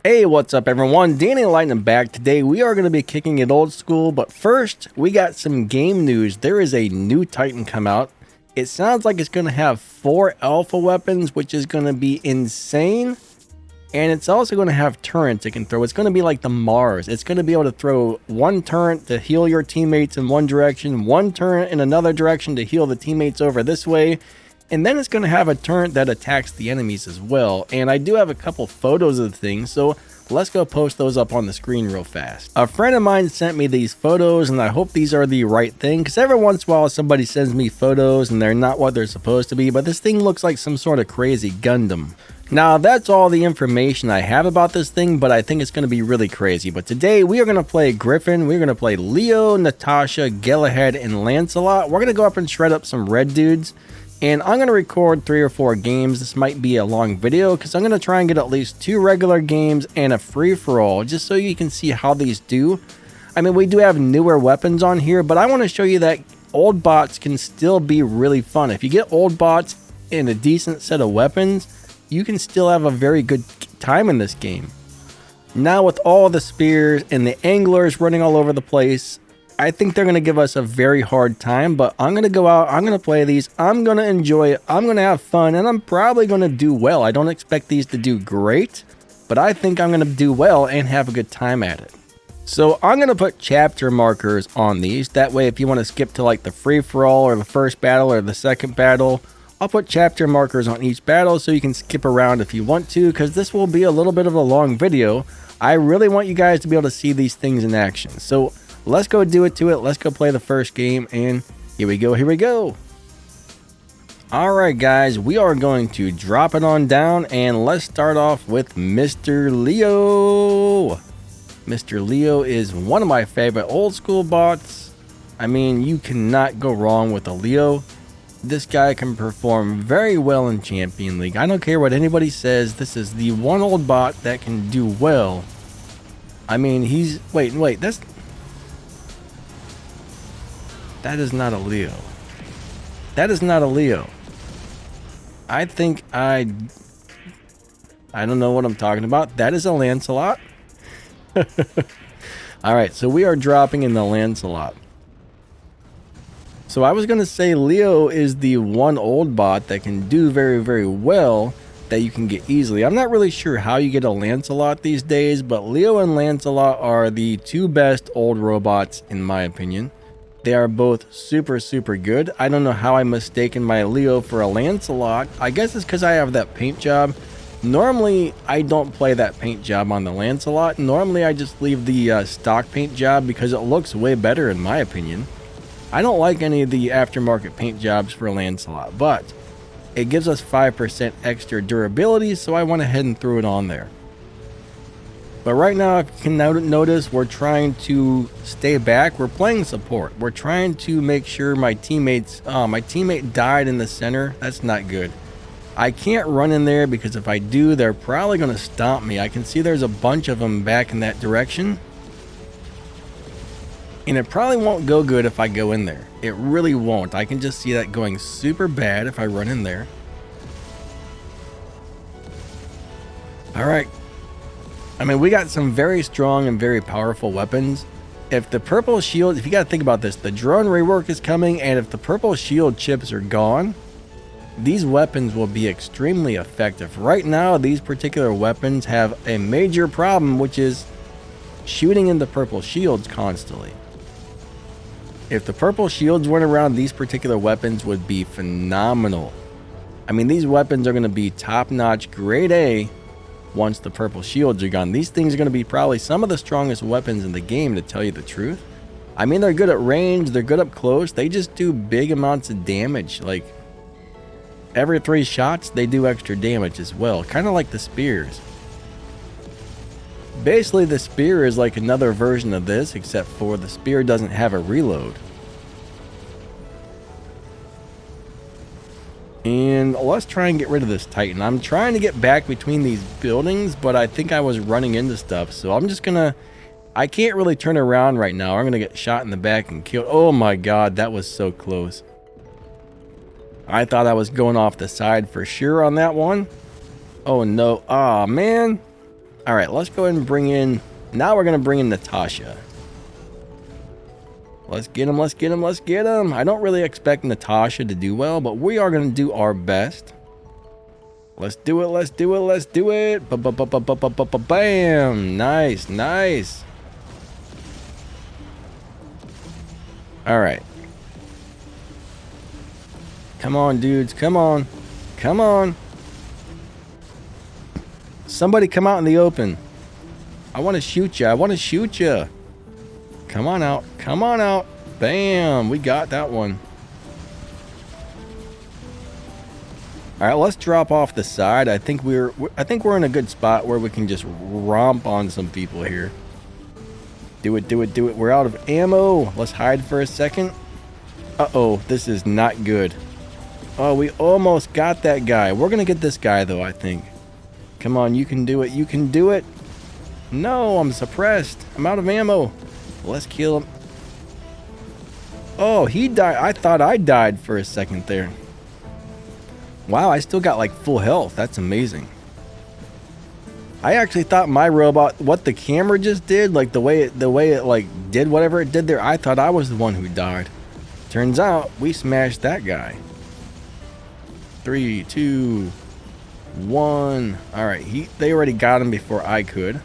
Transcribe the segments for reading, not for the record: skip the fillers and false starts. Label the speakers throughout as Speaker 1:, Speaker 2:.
Speaker 1: Hey, what's up everyone? Danny Lightning back. Today we are going to be kicking it old school, but first we got some game news. There is a new Titan come out. It sounds like it's going to have 4 alpha weapons, which is going to be insane. And it's also going to have turrets it can throw. It's going to be like the Mars. It's going to be able to throw one turret to heal your teammates in one direction, one turret in another direction to heal the teammates over this way. And then it's going to have a turret that attacks the enemies as well. And I do have a couple photos of the thing, so let's go post those up on the screen real fast. A friend of mine sent me these photos, and I hope these are the right thing, because every once in a while somebody sends me photos and they're not what they're supposed to be, but this thing looks like some sort of crazy Gundam. Now, that's all the information I have about this thing, but I think it's going to be really crazy. But today, we are going to play Griffin, we're going to play Leo, Natasha, Galahad, and Lancelot. We're going to go up and shred up some red dudes. And I'm going to record 3 or 4 games. This might be a long video because I'm going to try and get at least 2 regular games and a free-for-all just so you can see how these do. I mean, we do have newer weapons on here, but I want to show you that old bots can still be really fun. If you get old bots and a decent set of weapons, you can still have a very good time in this game. Now with all the spears and the anglers running all over the place, I think they're going to give us a very hard time, but I'm going to go out, I'm going to play these, I'm going to enjoy it, I'm going to have fun, and I'm probably going to do well. I don't expect these to do great, but I think I'm going to do well and have a good time at it. So I'm going to put chapter markers on these. That way, if you want to skip to like the free-for-all or the first battle or the second battle, I'll put chapter markers on each battle so you can skip around if you want to, because this will be a little bit of a long video. I really want you guys to be able to see these things in action. So let's go do it to it. Let's go play the first game, and here we go, here we go. Alright guys, we are going to drop it on down, and let's start off with Mr. Leo. Mr. Leo is one of my favorite old school bots. I mean, you cannot go wrong with a Leo. This guy can perform very well in Champion League. I don't care what anybody says, this is the one old bot that can do well. I mean, he's... Wait, that is not a Leo. That is not a Leo. I think I don't know what I'm talking about. That is a Lancelot. Alright, so we are dropping in the Lancelot. So I was going to say Leo is the one old bot that can do very, very well that you can get easily. I'm not really sure how you get a Lancelot these days, but Leo and Lancelot are the 2 best old robots in my opinion. They are both super, super good. I don't know how I mistaken my Leo for a Lancelot. I guess it's because I have that paint job. Normally, I don't play that paint job on the Lancelot. Normally, I just leave the stock paint job because it looks way better in my opinion. I don't like any of the aftermarket paint jobs for Lancelot, but it gives us 5% extra durability, so I went ahead and threw it on there. But right now, if you can notice, we're trying to stay back. We're playing support. We're trying to make sure my teammates... my teammate died in the center. That's not good. I can't run in there because if I do, they're probably going to stomp me. I can see there's a bunch of them back in that direction. And it probably won't go good if I go in there. It really won't. I can just see that going super bad if I run in there. Alright. I mean, we got some very strong and very powerful weapons. If the purple shield, if you got to think about this, the drone rework is coming, and if the purple shield chips are gone, these weapons will be extremely effective. Right now, these particular weapons have a major problem, which is shooting into purple shields constantly. If the purple shields went around, these particular weapons would be phenomenal. I mean, these weapons are going to be top-notch, grade A, once the purple shields are gone. These things are going to be probably some of the strongest weapons in the game, to tell you the truth. I mean, they're good at range, they're good up close, they just do big amounts of damage. Like, every 3 shots, they do extra damage as well, kind of like the spears. Basically, the spear is like another version of this, except for the spear doesn't have a reload. And let's try and get rid of this Titan. I'm trying to get back between these buildings, but I think I was running into stuff. So I'm just gonna... I can't really turn around right now. I'm gonna get shot in the back and killed. Oh my god, that was so close. I thought I was going off the side for sure on that one. Oh no. Aw, man. All right, let's go ahead and bring in... Now we're going to bring in Natasha. Let's get him, let's get him, let's get him. I don't really expect Natasha to do well, but we are going to do our best. Let's do it, let's do it, let's do it. Bam! Nice, nice. All right. Come on, dudes, come on. Come on. Somebody come out in the open. I want to shoot you, I want to shoot you. Come on out, come on out. Bam, we got that one. All right, let's drop off the side. I think we're in a good spot where we can just romp on some people here. Do it, do it, do it. We're out of ammo. Let's hide for a second. Uh-oh, this is not good. Oh, we almost got that guy. We're gonna get this guy though, I think. Come on, you can do it, you can do it. No, I'm suppressed. I'm out of ammo. Let's kill him. Oh, he died. I thought I died for a second there. Wow, I still got like full health. That's amazing. I actually thought my robot, what the camera just did, like the way it like did whatever it did there, I thought I was the one who died. Turns out we smashed that guy. 3, 2, 1. All right, they already got him before I could.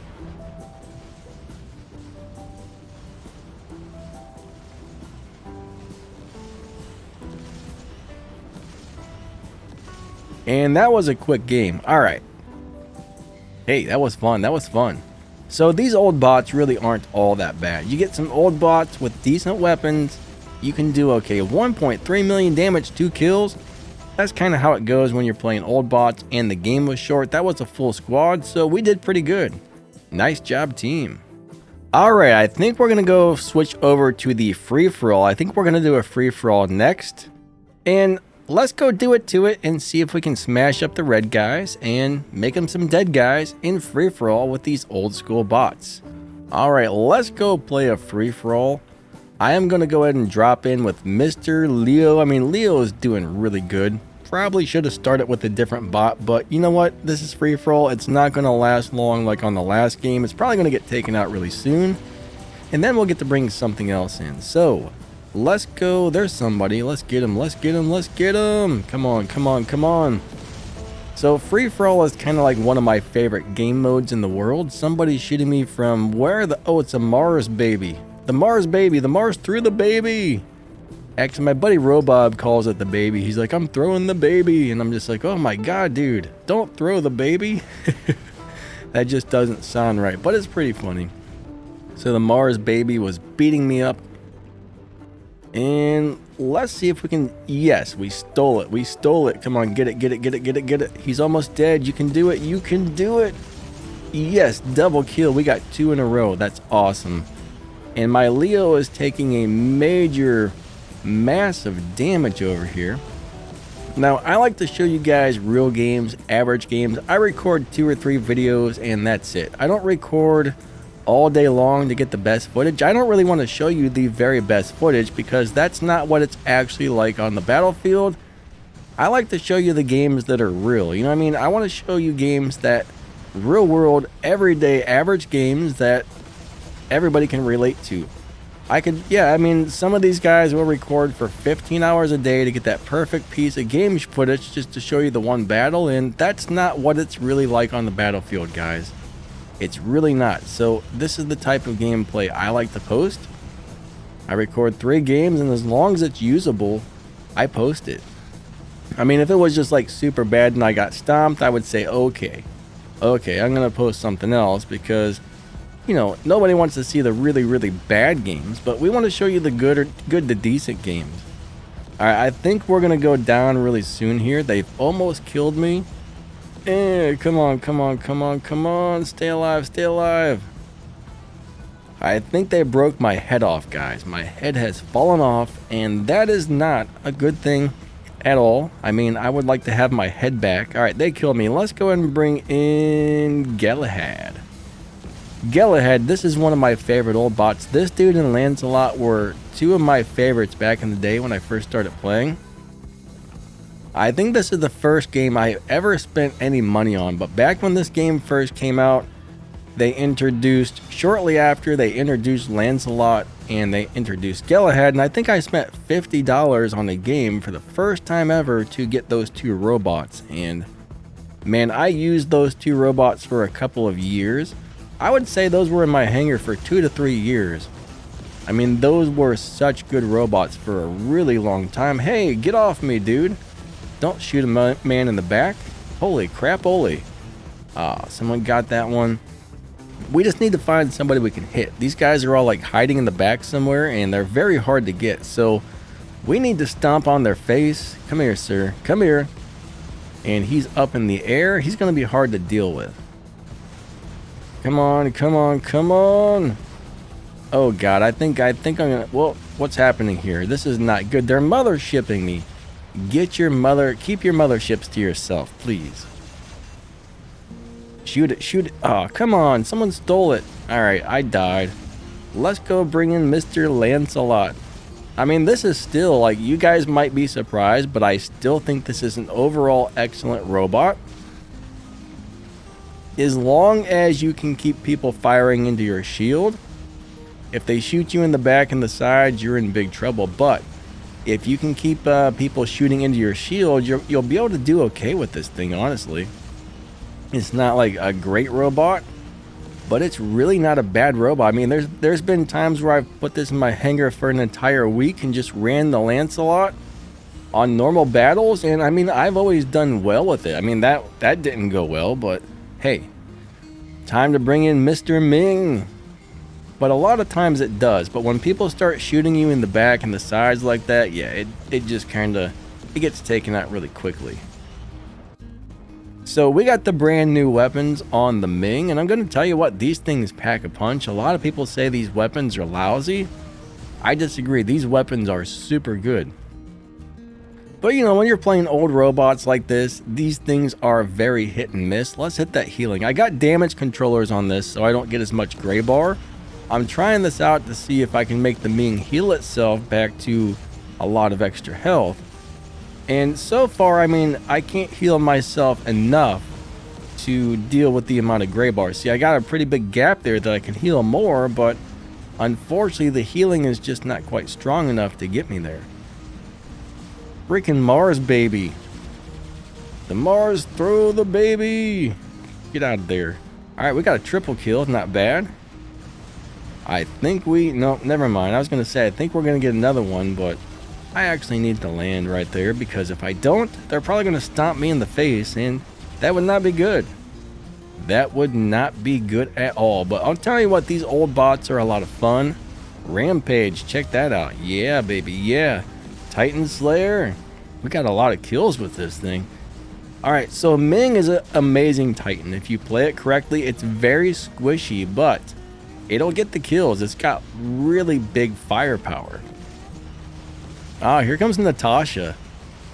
Speaker 1: And that was a quick game. All right. Hey, that was fun. That was fun. So these old bots really aren't all that bad. You get some old bots with decent weapons. You can do okay. 1.3 million damage, 2 kills. That's kind of how it goes when you're playing old bots and the game was short. That was a full squad, so we did pretty good. Nice job, team. All right, I think we're going to go switch over to the free-for-all. I think we're going to do a free-for-all next. And let's go do it to it and see if we can smash up the red guys and make them some dead guys in free-for-all with these old school bots. All right, let's go play a free-for-all. I am going to go ahead and drop in with Mr. Leo. I mean, Leo is doing really good. Probably should have started with a different bot, but you know what? This is free-for-all. It's not going to last long like on the last game. It's probably going to get taken out really soon. And then we'll get to bring something else in. So let's go. There's somebody. Let's get him. Let's get him. Let's get him. Come on. Come on. Come on. So free-for-all is kind of like one of my favorite game modes in the world. Somebody's shooting me from where the... Oh, it's a Mars baby. The Mars baby. The Mars threw the baby. Actually, my buddy Robob calls it the baby. He's like, I'm throwing the baby. And I'm just like, oh my God, dude. Don't throw the baby. That just doesn't sound right. But it's pretty funny. So the Mars baby was beating me up. And let's see if we can... Yes, we stole it. We stole it. Come on, get it, get it, get it, get it, get it. He's almost dead. You can do it. You can do it. Yes, double kill. We got 2 in a row. That's awesome. And my Leo is taking a major, massive damage over here. Now, I like to show you guys real games, average games. I record 2 or 3 videos and that's it. I don't record all day long to get the best footage. I don't really want to show you the very best footage because that's not what it's actually like on the battlefield. I like to show you the games that are real. You know what I mean? I want to show you games that real world, everyday, average games that everybody can relate to. I mean, some of these guys will record for 15 hours a day to get that perfect piece of game footage just to show you the one battle, and that's not what it's really like on the battlefield, guys. It's really not. So this is the type of gameplay I like to post. I record 3 games, and as long as it's usable, I post it. I mean, if it was just like super bad and I got stomped, I would say, okay, I'm gonna post something else because, you know, nobody wants to see the really, really bad games, but we want to show you the good to decent games. All right, I think we're gonna go down really soon here. They've almost killed me. Come on, come on, come on, come on. Stay alive, stay alive. I think they broke my head off, guys. My head has fallen off, and that is not a good thing at all. I mean, I would like to have my head back. All right, they killed me. Let's go ahead and bring in Galahad. Galahad, this is one of my favorite old bots. This dude and Lancelot were 2 of my favorites back in the day when I first started playing. I think this is the first game I ever spent any money on, but back when this game first came out, Shortly after, they introduced Lancelot and they introduced Galahad, and I think I spent $50 on a game for the first time ever to get those two robots. And man, I used those two robots for a couple of years. I would say those were in my hangar for 2 to 3 years. I mean, those were such good robots for a really long time. Hey, get off me, dude. Don't shoot a man in the back. Holy crap-oly. Someone got that one. We just need to find somebody we can hit. These guys are all like hiding in the back somewhere, and they're very hard to get. So we need to stomp on their face. Come here, sir. Come here. And he's up in the air. He's going to be hard to deal with. Come on, come on, come on. Oh God, I think I'm gonna, well, what's happening here? This is not good. They're mothershipping me. Keep your motherships to yourself, please. Shoot it, shoot it. Oh, come on, someone stole it. All right, I died. Let's go bring in Mr. Lancelot. I mean, this is still, like, you guys might be surprised, but I still think this is an overall excellent robot. As long as you can keep people firing into your shield. If they shoot you in the back and the sides, you're in big trouble. But if you can keep people shooting into your shield, you'll be able to do okay with this thing, honestly. It's not like a great robot, but it's really not a bad robot. I mean, there's been times where I've put this in my hangar for an entire week and just ran the Lancelot on normal battles, and I mean, I've always done well with it. I mean, that didn't go well, but hey, time to bring in Mr. Ming. But a lot of times it does. But when people start shooting you in the back and the sides like that, yeah, it just kind of, it gets taken out really quickly. So we got the brand new weapons on the Ming, and I'm going to tell you what, these things pack a punch. A lot of people say these weapons are lousy. I disagree. These weapons are super good. But you know, when you're playing old robots like this, these things are very hit and miss. Let's hit that healing. I got damage controllers on this so I don't get as much gray bar. I'm trying this out to see if I can make the Ming heal itself back to a lot of extra health. And so far, I mean, I can't heal myself enough to deal with the amount of gray bar. See, I got a pretty big gap there that I can heal more, but unfortunately the healing is just not quite strong enough to get me there. Freaking Mars baby. The Mars, throw the baby. Get out of there. Alright, we got a triple kill, not bad. I think no, never mind. I was going to say, I think we're going to get another one, but I actually need to land right there, because if I don't, they're probably going to stomp me in the face, and that would not be good. That would not be good at all. But I'll tell you what, these old bots are a lot of fun. Rampage, check that out. Yeah, baby, yeah. Titan Slayer. We got a lot of kills with this thing. Alright, so Ming is an amazing Titan. If you play it correctly, it's very squishy, but it'll get the kills. It's got really big firepower. Ah, here comes Natasha.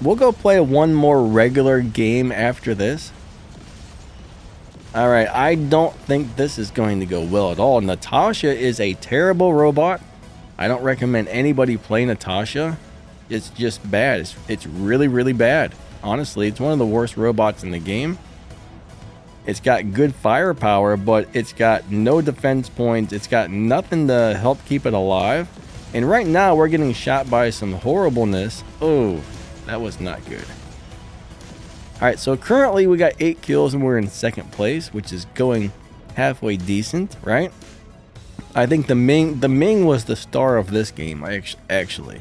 Speaker 1: We'll go play one more regular game after this. Alright, I don't think this is going to go well at all. Natasha is a terrible robot. I don't recommend anybody play Natasha. It's just bad. It's really, really bad. Honestly, it's one of the worst robots in the game. It's got good firepower, but it's got no defense points. It's got nothing to help keep it alive. And right now, we're getting shot by some horribleness. Oh, that was not good. Alright, so currently we got 8 kills and we're in second place, which is going halfway decent, right? I think the Ming was the star of this game, actually.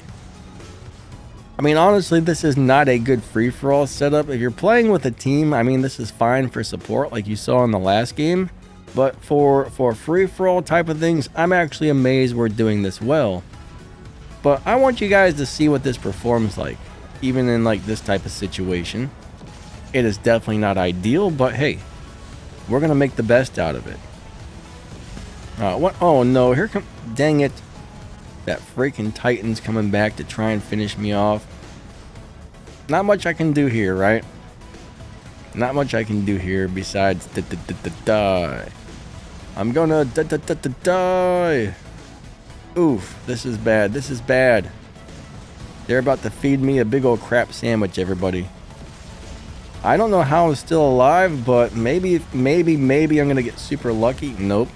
Speaker 1: I mean, honestly, this is not a good free-for-all setup. If you're playing with a team, I mean, this is fine for support like you saw in the last game. But for free-for-all type of things, I'm actually amazed we're doing this well. But I want you guys to see what this performs like, even in like this type of situation. It is definitely not ideal, but hey, we're going to make the best out of it. What? Oh no, here come, dang it. That freaking Titan's coming back to try and finish me off. Not much I can do here, right? Not much I can do here besides die. I'm gonna die. Oof, this is bad. This is bad. They're about to feed me a big old crap sandwich, everybody. I don't know how I'm still alive, but maybe I'm gonna get super lucky. Nope.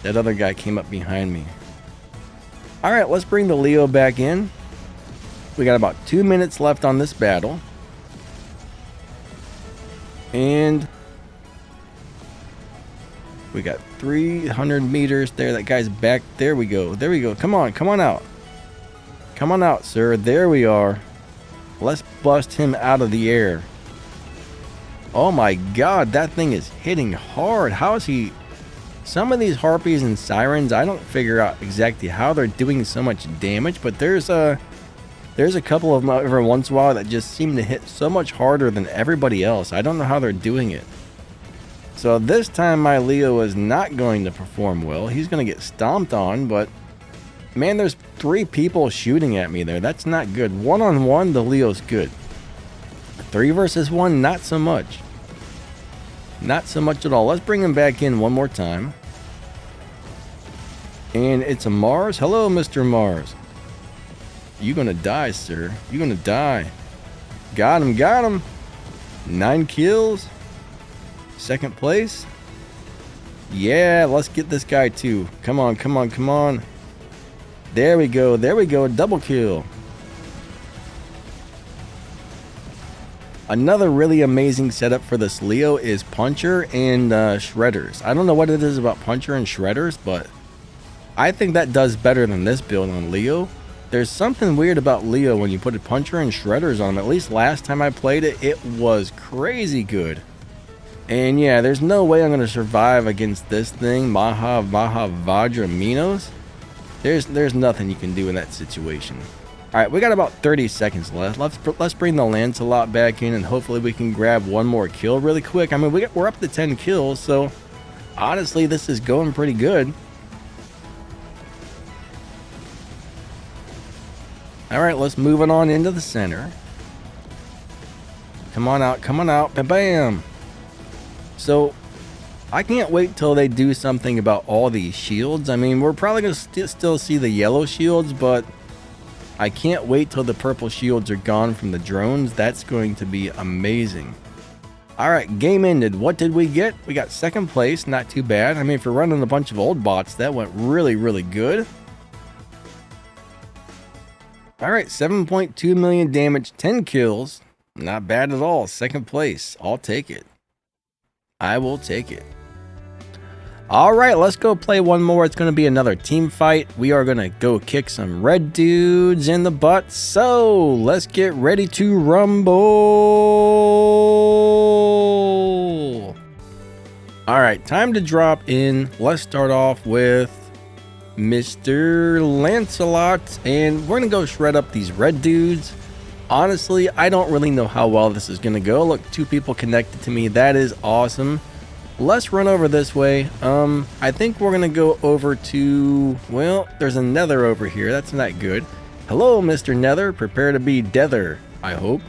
Speaker 1: That other guy came up behind me. Alright, let's bring the Leo back in. We got about 2 minutes left on this battle. And we got 300 meters there. That guy's back. There we go. There we go. Come on. Come on out. Come on out, sir. There we are. Let's bust him out of the air. Oh my god, that thing is hitting hard. How is he... Some of these harpies and sirens, I don't figure out exactly how they're doing so much damage, but there's a couple of them every once in a while that just seem to hit so much harder than everybody else. I don't know how they're doing it. So this time my Leo is not going to perform well. He's going to get stomped on, but man, there's 3 people shooting at me there. That's not good. 1-on-1, the Leo's good. 3 versus 1, not so much. Not so much at all. Let's bring him back in one more time. And it's a Mars. Hello, Mr. Mars. You're gonna die, sir. You're gonna die. Got him, got him. 9 kills. 2nd place. Yeah, let's get this guy too. Come on, come on, come on. There we go, there we go. Double kill. Another really amazing setup for this Leo is Puncher and Shredders. I don't know what it is about Puncher and Shredders, but I think that does better than this build on Leo. There's something weird about Leo when you put a Puncher and Shredders on him. At least last time I played it, it was crazy good. And yeah, there's no way I'm going to survive against this thing, Maha Vajra Minos. There's nothing you can do in that situation. Alright, we got about 30 seconds left. Let's bring the Lancelot back in and hopefully we can grab one more kill really quick. I mean, we're up to 10 kills, so honestly, this is going pretty good. Alright, let's move it on into the center. Come on out, come on out. Bam! So, I can't wait till they do something about all these shields. I mean, we're probably going to still see the yellow shields, but I can't wait till the purple shields are gone from the drones. That's going to be amazing. Alright, game ended. What did we get? We got 2nd place. Not too bad. I mean, for running a bunch of old bots, that went really, really good. Alright, 7.2 million damage, 10 kills. Not bad at all. 2nd place. I'll take it. I will take it. Alright, let's go play one more. It's going to be another team fight. We are going to go kick some red dudes in the butt. So, let's get ready to rumble. Alright, time to drop in. Let's start off with Mr. Lancelot. And we're going to go shred up these red dudes. Honestly, I don't really know how well this is going to go. Look, 2 people connected to me. That is awesome. Let's run over this way. I think we're gonna go over to, well, there's a nether over here. That's not good. Hello, Mr. Nether. Prepare to be deather, I hope.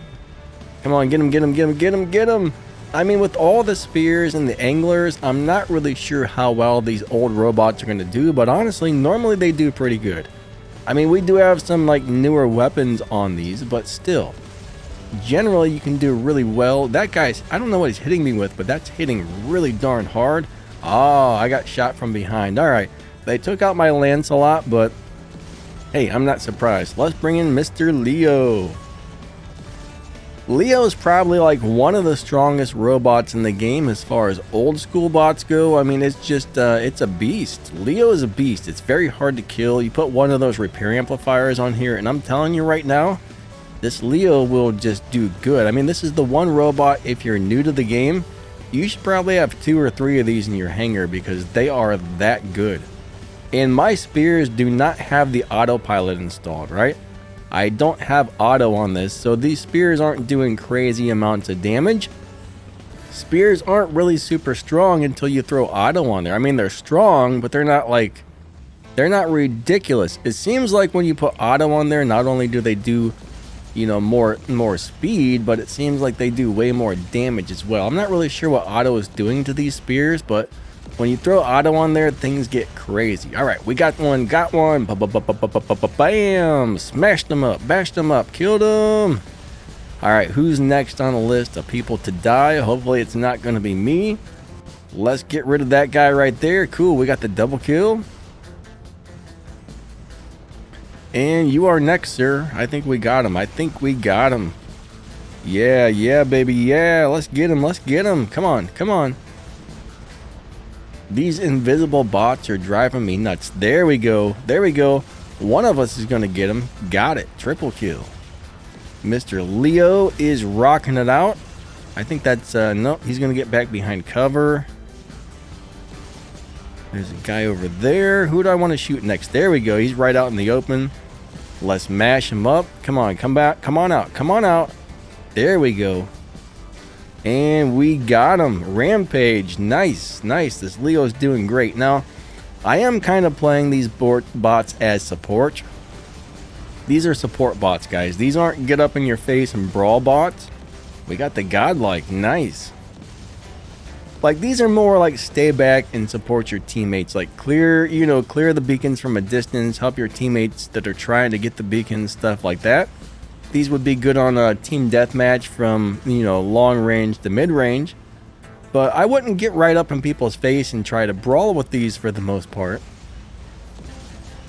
Speaker 1: Come on, get him, get him, get him, get him, get him. I mean, with all the spears and the anglers, I'm not really sure how well these old robots are gonna do, but honestly, normally they do pretty good. I mean, we do have some like newer weapons on these, but still. Generally, you can do really well. That guy's, I don't know what he's hitting me with, but that's hitting really darn hard. Oh, I got shot from behind. All right, they took out my Lancelot, but hey, I'm not surprised. Let's bring in Mr. Leo. Leo's probably like one of the strongest robots in the game as far as old school bots go. I mean, it's just, it's a beast. Leo is a beast. It's very hard to kill. You put one of those repair amplifiers on here, and I'm telling you right now, this Leo will just do good. I mean, this is the one robot, if you're new to the game, you should probably have 2 or 3 of these in your hangar because they are that good. And my spears do not have the autopilot installed, right? I don't have auto on this, so these spears aren't doing crazy amounts of damage. Spears aren't really super strong until you throw auto on there. I mean, they're strong, but they're not like, they're not ridiculous. It seems like when you put auto on there, not only do they do, you know, more speed, but it seems like they do way more damage as well. I'm not really sure what auto is doing to these spears, but when you throw auto on there, things get crazy. All right, we got one. Bam! Smashed them up, bashed them up, killed them. All right, who's next on the list of people to die? Hopefully it's not going to be me. Let's get rid of that guy right there. Cool, we got the double kill. And you are next, sir. I think we got him. I think we got him. Yeah, yeah, baby. Yeah, let's get him. Let's get him. Come on, come on. These invisible bots are driving me nuts. There we go. There we go. One of us is going to get him. Got it. Triple kill. Mr. Leo is rocking it out. I think that's, no, he's going to get back behind cover. There's a guy over there. Who do I want to shoot next? There we go. He's right out in the open. Let's mash him up. Come on, come back. Come on out. Come on out. There we go. And we got him. Rampage. Nice, nice. This Leo's doing great. Now, I am kind of playing these bots as support. These are support bots, guys. These aren't get up in your face and brawl bots. We got the godlike. Nice. Like, these are more like stay back and support your teammates. Like, clear, you know, clear the beacons from a distance. Help your teammates that are trying to get the beacons, stuff like that. These would be good on a team deathmatch from, you know, long range to mid range. But I wouldn't get right up in people's face and try to brawl with these for the most part.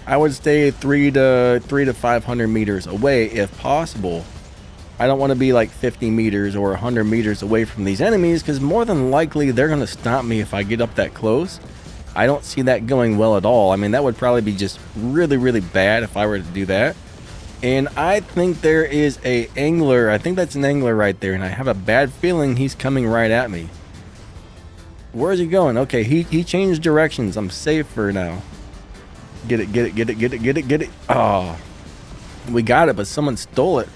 Speaker 1: I would stay 300 to 500 meters away if possible. I don't want to be like 50 meters or 100 meters away from these enemies, because more than likely they're going to stomp me if I get up that close. I don't see that going well at all. I mean, that would probably be just really, really bad if I were to do that. And I think there is a angler. I think that's an angler right there, and I have a bad feeling he's coming right at me. Where's he going? Okay, he changed directions. I'm safer now. Get it, get it, get it, get it, get it, get it. Oh, we got it, but someone stole it.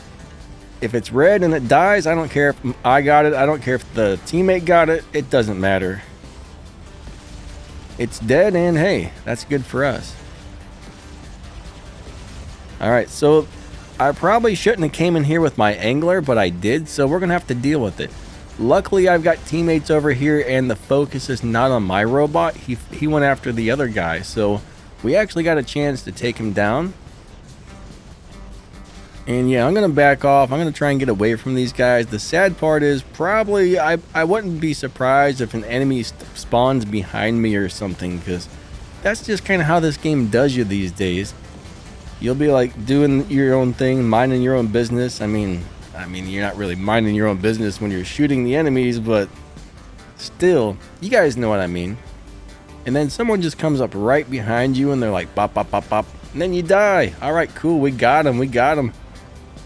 Speaker 1: If it's red and it dies, I don't care if I got it. I don't care if the teammate got it. It doesn't matter. It's dead, and hey, that's good for us. All right, so I probably shouldn't have came in here with my angler, but I did, so we're going to have to deal with it. Luckily, I've got teammates over here, and the focus is not on my robot. He went after the other guy, so we actually got a chance to take him down. And yeah, I'm going to back off. I'm going to try and get away from these guys. The sad part is probably I wouldn't be surprised if an enemy spawns behind me or something, because that's just kind of how this game does you these days. You'll be like doing your own thing, minding your own business. I mean, you're not really minding your own business when you're shooting the enemies, but still, you guys know what I mean. And then someone just comes up right behind you and they're like, bop, bop, bop, bop. And then you die. All right, cool. We got him. We got him.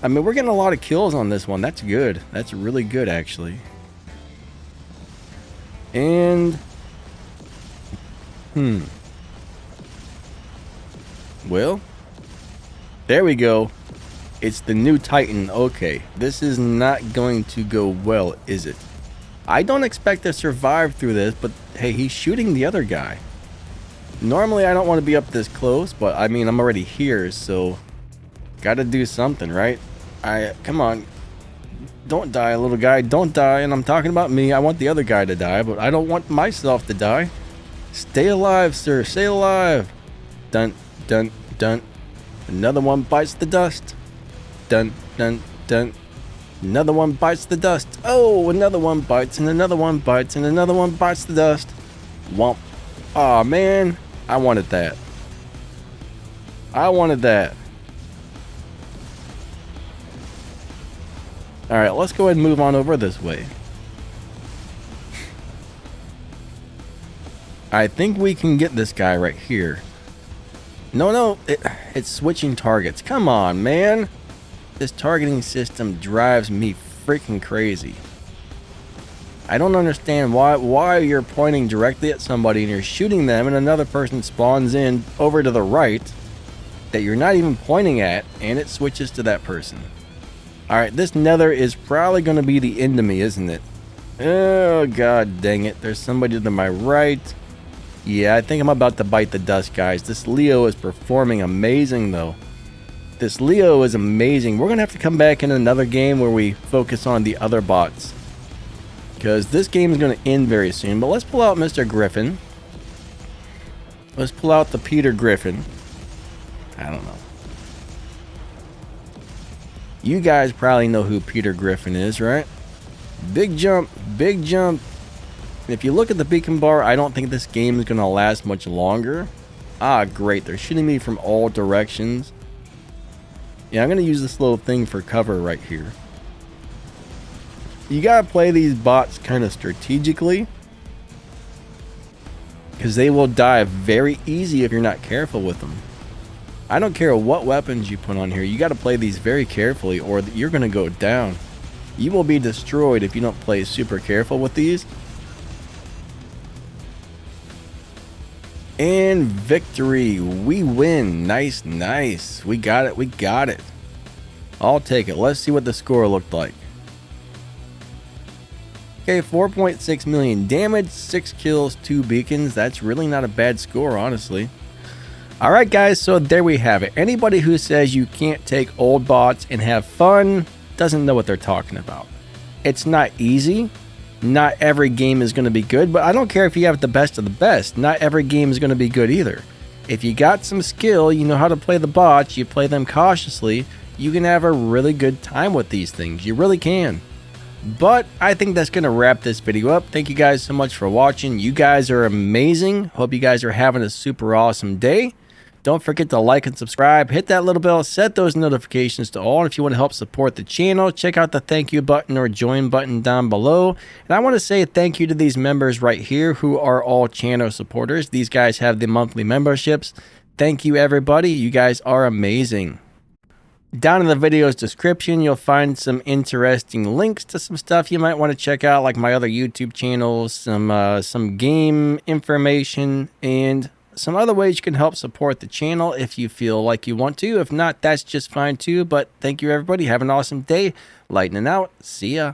Speaker 1: I mean, we're getting a lot of kills on this one. That's good. That's really good, actually. And, well, there we go. It's the new Titan. Okay, this is not going to go well, is it? I don't expect to survive through this, but hey, he's shooting the other guy. Normally, I don't want to be up this close, but I mean, I'm already here, so gotta do something, right? Come on. Don't die, little guy. Don't die. And I'm talking about me. I want the other guy to die, but I don't want myself to die. Stay alive, sir. Stay alive. Dun, dun, dun. Another one bites the dust. Dun, dun, dun. Another one bites the dust. Oh, another one bites, and another one bites, and another one bites the dust. Womp. Aw, man. I wanted that. I wanted that. Alright, let's go ahead and move on over this way. I think we can get this guy right here. No, it's switching targets. Come on, man. This targeting system drives me freaking crazy. I don't understand why you're pointing directly at somebody and you're shooting them and another person spawns in over to the right that you're not even pointing at and it switches to that person. Alright, this nether is probably going to be the end of me, isn't it? Oh, god dang it. There's somebody to my right. Yeah, I think I'm about to bite the dust, guys. This Leo is performing amazing, though. This Leo is amazing. We're going to have to come back in another game where we focus on the other bots, because this game is going to end very soon. But let's pull out Mr. Griffin. Let's pull out the Peter Griffin. I don't know. You guys probably know who Peter Griffin is, right? Big jump, big jump. And if you look at the beacon bar, I don't think this game is going to last much longer. Ah, great. They're shooting me from all directions. Yeah, I'm going to use this little thing for cover right here. You got to play these bots kind of strategically, because they will die very easy if you're not careful with them. I don't care what weapons you put on here. You got to play these very carefully or you're going to go down. You will be destroyed if you don't play super careful with these. And victory. We win. Nice, nice. We got it. We got it. I'll take it. Let's see what the score looked like. Okay, 4.6 million damage, 6 kills, 2 beacons. That's really not a bad score, honestly. Alright guys, so there we have it. Anybody who says you can't take old bots and have fun doesn't know what they're talking about. It's not easy. Not every game is going to be good, but I don't care if you have the best of the best. Not every game is going to be good either. If you got some skill, you know how to play the bots, you play them cautiously, you can have a really good time with these things. You really can. But I think that's going to wrap this video up. Thank you guys so much for watching. You guys are amazing. Hope you guys are having a super awesome day. Don't forget to like and subscribe. Hit that little bell. Set those notifications to all. And if you want to help support the channel, check out the thank you button or join button down below. And I want to say thank you to these members right here who are all channel supporters. These guys have the monthly memberships. Thank you, everybody. You guys are amazing. Down in the video's description, you'll find some interesting links to some stuff you might want to check out, like my other YouTube channels, some game information, and some other ways you can help support the channel if you feel like you want to. If not, that's just fine too. But thank you, everybody. Have an awesome day. Lightning out. See ya.